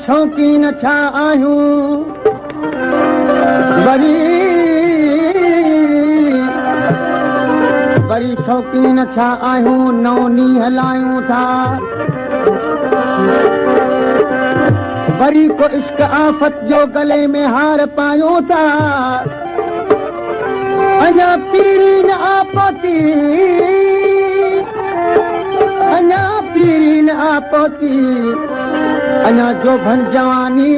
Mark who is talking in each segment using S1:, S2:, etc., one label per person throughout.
S1: शौकीन छा आहियूं वरी शौकीन छा आहियूं नौनी हलायूं था वरी को इश्क आफ़त जो गले में हार पायूं था अञा पीरी न आपती अञा पीरी न आपती अञा जो भन जवानी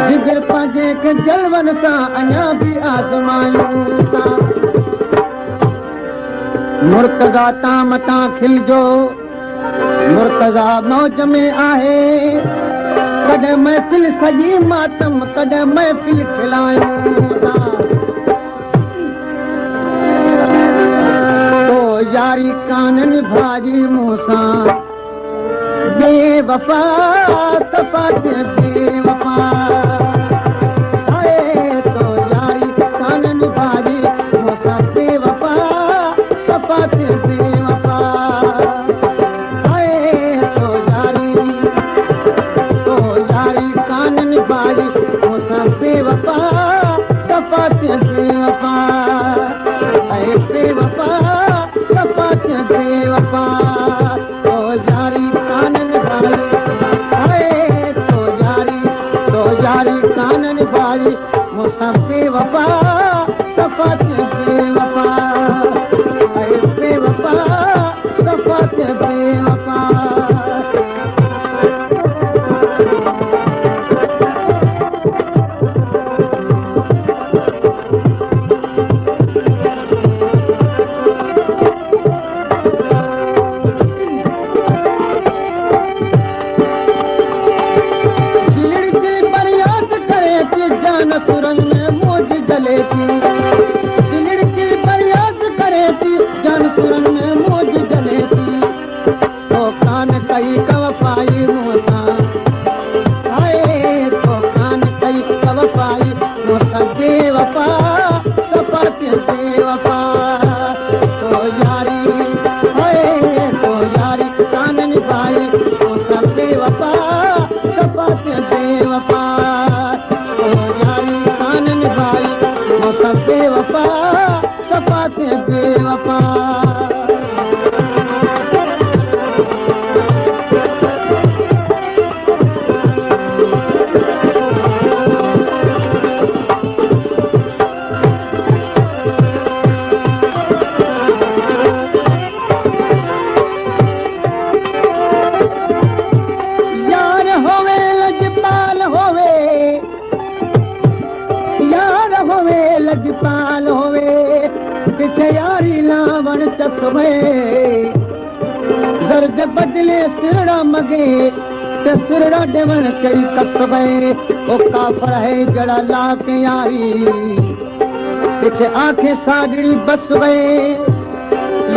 S1: जिगर पंहिंजे के जलवन सां अञा बि आज़मायूं था मुर्तज़ा तां मतां खिलजो मुर्तज़ा मौज में आहे कॾहिं महफ़िल सॼी मातम कॾहिं महफ़िल खिलायूं था तो यारी काननि भाॼी मूं सां बेवफ़ा सफ़ा बेवफ़ा तो यारी काननि भाॼी मूं सां बेवफ़ा सफ़ा बेवफ़ा बेवफ़ा सफ़ा बेवफ़ा बेवफ़ा सफ़ा बेवफ़ा तो यारी काननि भाई तो यारी काननि भाई मूंसां बेवफ़ा सफ़ा बेवफ़ा बेवफ़ा सफ़ा बेवफ़ा सुरन में मौज जले थी दिलड़ की फरियाद करे थी जान सुरन में मौज जले थी तो कान कई कवफाई मूंसां आए तो कान कई कवफाई मूंसां बेवफ़ा सफ़ा बेवफ़ा तो यारी आए तो यारी काननि भाई मूंसां बेवफ़ा सफ़ा बेवफ़ा बेवफ़ा सफ़ा बेवफ़ा यार होवे लजपाल होवे यार होवे लजपाल होवे पिछे यारी लावण तस्वे ज़र्द बदले सिरड़ा मगे ते सिरड़ा ॾेवण कई कसबे ओ काफ़र है जड़ा लाक यारी पिछे आंखें सागड़ी बसवे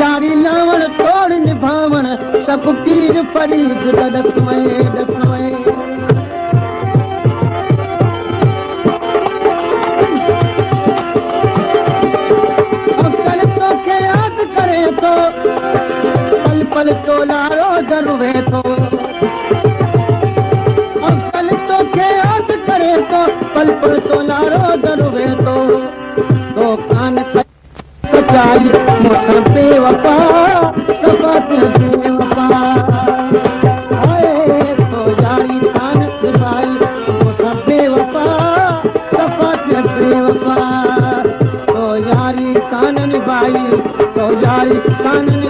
S1: यारी लावण तोड़ निभावण सब पीर फरीद दसवे दसवे तो पल पल तो लारो दरुवे तो अफसल तो के याद करे तो पल पल तो लारो दरुवे तो कान सच्चाई मूंसां बेवफ़ा सफ़ा बेवफ़ा तो यारी कान भाई मूंसां बेवफ़ा सफ़ा बेवफ़ा तो यारी काननि भाई तो यारी काननि